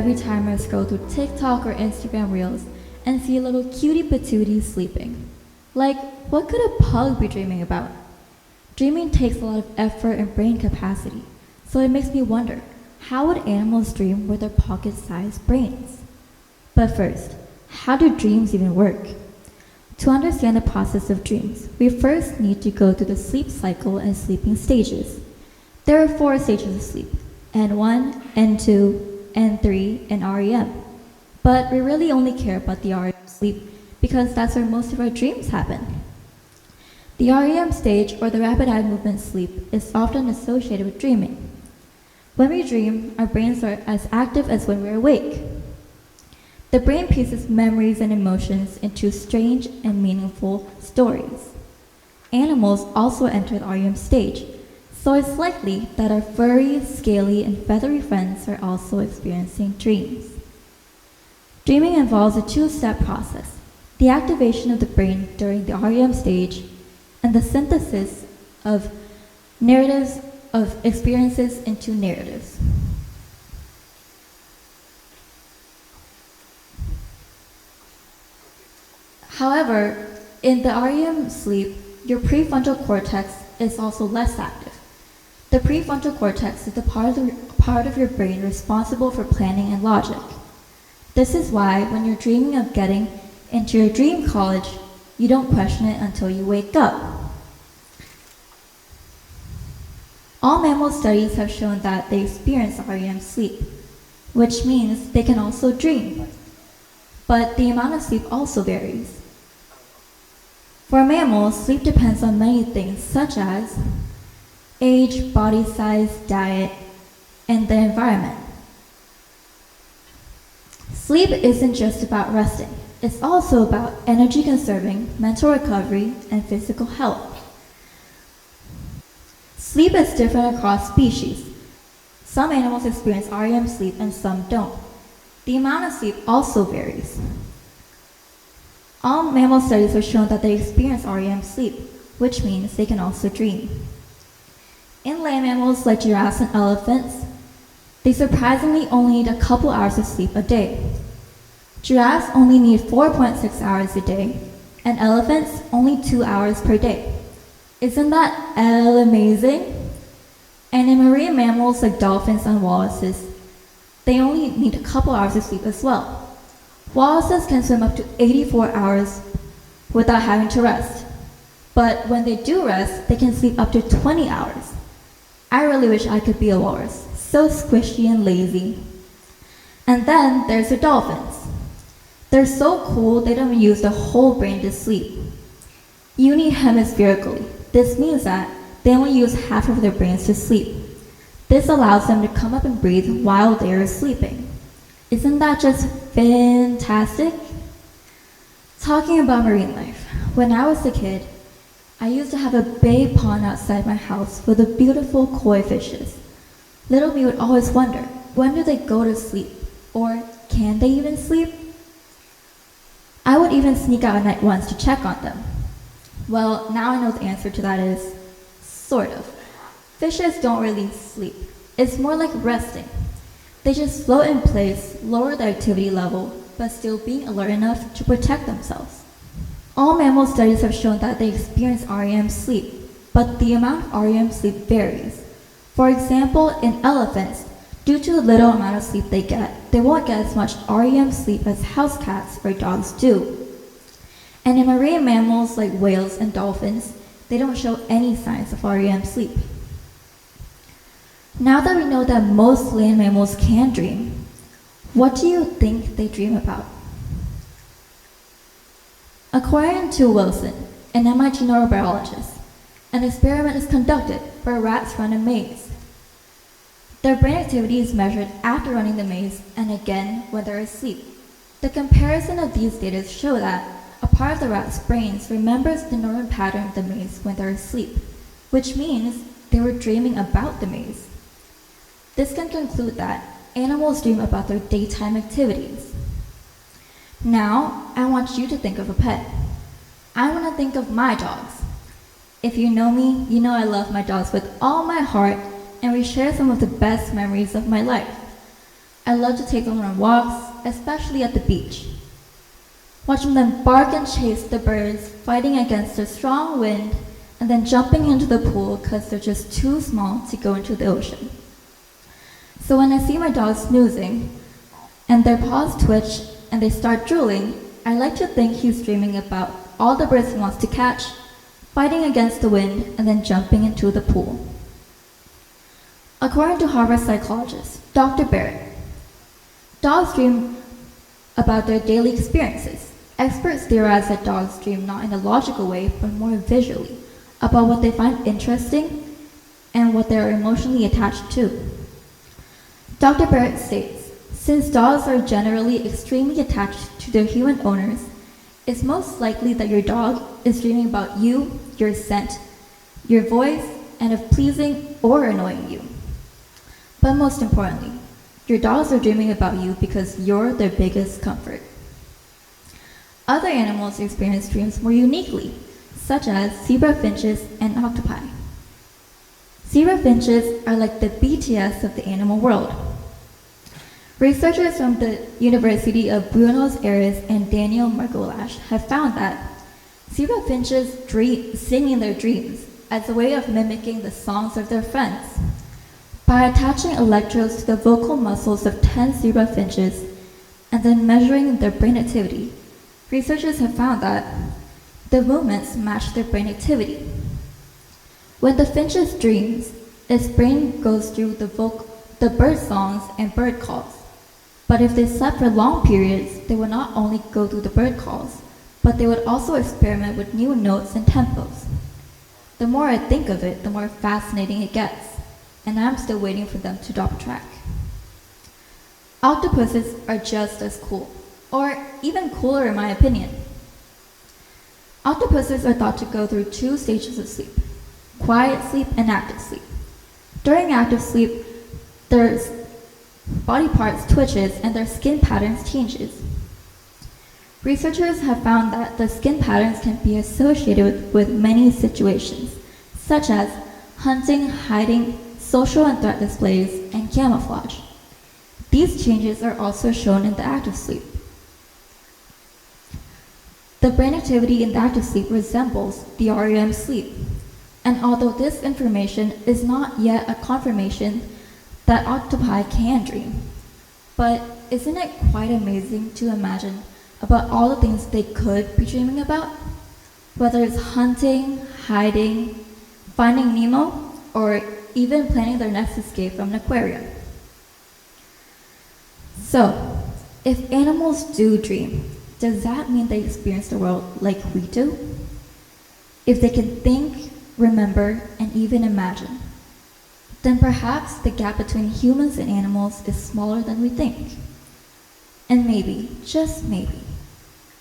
every time I scroll through TikTok or Instagram Reels and see a little cutie patootie sleeping. Like, what could a pug be dreaming about? Dreaming takes a lot of effort and brain capacity, so it makes me wonder, how would animals dream with their pocket-sized brains? But first, how do dreams even work? To understand the process of dreams, we first need to go through the sleep cycle and sleeping stages. There are 4 stages of sleep: N1, N2, N3, and REM. But we really only care about the REM sleep because that's where most of our dreams happen. The REM stage, or the rapid eye movement sleep, is often associated with dreaming. When we dream, our brains are as active as when we're awake. The brain pieces memories and emotions into strange and meaningful stories. Animals also enter the REM stage, so it's likely that our furry, scaly, and feathery friends are also experiencing dreams. Dreaming involves a 2-step process: the activation of the brain during the REM stage and the synthesis of narratives of experiences into narratives. However, in the REM sleep, your prefrontal cortex is also less active. The prefrontal cortex is the part of your brain responsible for planning and logic. This is why when you're dreaming of getting into your dream college, you don't question it until you wake up. All mammal studies have shown that they experience REM sleep, which means they can also dream. But the amount of sleep also varies. For mammals, sleep depends on many things such as age, body size, diet, and the environment. Sleep isn't just about resting. It's also about energy conserving, mental recovery, and physical health. Sleep is different across species. Some animals experience REM sleep and some don't. The amount of sleep also varies. All mammal studies have shown that they experience REM sleep, which means they can also dream. In land mammals like giraffes and elephants, they surprisingly only need a couple hours of sleep a day. Giraffes only need 4.6 hours a day, and elephants only 2 hours per day. Isn't that amazing? And in marine mammals like dolphins and walruses, they only need a couple hours of sleep as well. Walruses can swim up to 84 hours without having to rest. But when they do rest, they can sleep up to 20 hours. I really wish I could be a walrus, so squishy and lazy. And then there's the dolphins. They're so cool they don't even use their whole brain to sleep. Unihemispherically, this means that they only use half of their brains to sleep. This allows them to come up and breathe while they are sleeping. Isn't that just fantastic? Talking about marine life, when I was a kid, I used to have a bay pond outside my house with the beautiful koi fishes. Little me would always wonder, when do they go to sleep? Or can they even sleep? I would even sneak out at night once to check on them. Well, now I know the answer to that is, sort of. Fishes don't really sleep. It's more like resting. They just float in place, lower their activity level, but still being alert enough to protect themselves. All mammal studies have shown that they experience REM sleep, but the amount of REM sleep varies. For example, in elephants, due to the little amount of sleep they won't get as much REM sleep as house cats or dogs do. And in marine mammals like whales and dolphins, they don't show any signs of REM sleep. Now that we know that most land mammals can dream, what do you think they dream about? According to Wilson, an MIT neurobiologist, an experiment is conducted where rats run a maze. Their brain activity is measured after running the maze and again when they're asleep. The comparison of these data show that a part of the rat's brains remembers the normal pattern of the maze when they're asleep, which means they were dreaming about the maze. This can conclude that animals dream about their daytime activities. Now, I want you to think of a pet. I want to think of my dogs. If you know me, you know I love my dogs with all my heart, and we share some of the best memories of my life. I love to take them on walks, especially at the beach. Watching them bark and chase the birds, fighting against a strong wind, and then jumping into the pool because they're just too small to go into the ocean. So when I see my dogs snoozing, and their paws twitch, and they start drooling, I like to think he's dreaming about all the birds he wants to catch, fighting against the wind, and then jumping into the pool. According to Harvard psychologist Dr. Barrett, dogs dream about their daily experiences. Experts theorize that dogs dream not in a logical way, but more visually, about what they find interesting and what they are emotionally attached to. Dr. Barrett states, since dogs are generally extremely attached to their human owners, it's most likely that your dog is dreaming about you, your scent, your voice, and of pleasing or annoying you. But most importantly, your dogs are dreaming about you because you're their biggest comfort. Other animals experience dreams more uniquely, such as zebra finches and octopi. Zebra finches are like the BTS of the animal world. Researchers from the University of Buenos Aires and Daniel Margolash have found that zebra finches sing in their dreams as a way of mimicking the songs of their friends. By attaching electrodes to the vocal muscles of 10 zebra finches and then measuring their brain activity, researchers have found that the movements match their brain activity. When the finch's dreams, its brain goes through the bird songs and bird calls. But if they slept for long periods, they would not only go through the bird calls, but they would also experiment with new notes and tempos. The more I think of it, the more fascinating it gets, and I'm still waiting for them to drop a track. Octopuses are just as cool, or even cooler in my opinion. Octopuses are thought to go through 2 stages of sleep, quiet sleep and active sleep. During active sleep, their body parts twitches and their skin patterns changes. Researchers have found that the skin patterns can be associated with many situations, such as hunting, hiding, social and threat displays, and camouflage. These changes are also shown in the active sleep. The brain activity in the active sleep resembles the REM sleep, and although this information is not yet a confirmation that octopi can dream, but isn't it quite amazing to imagine about all the things they could be dreaming about? Whether it's hunting, hiding, finding Nemo, or even planning their next escape from an aquarium. So, if animals do dream, does that mean they experience the world like we do? If they can think, remember, and even imagine, then perhaps the gap between humans and animals is smaller than we think. And maybe, just maybe,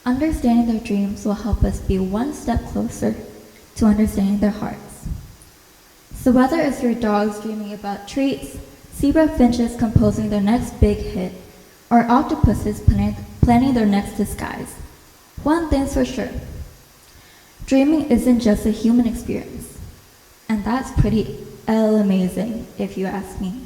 understanding their dreams will help us be one step closer to understanding their hearts. So whether it's your dogs dreaming about treats, zebra finches composing their next big hit, or octopuses planning their next disguise, one thing's for sure: dreaming isn't just a human experience, and that's pretty amazing if you ask me.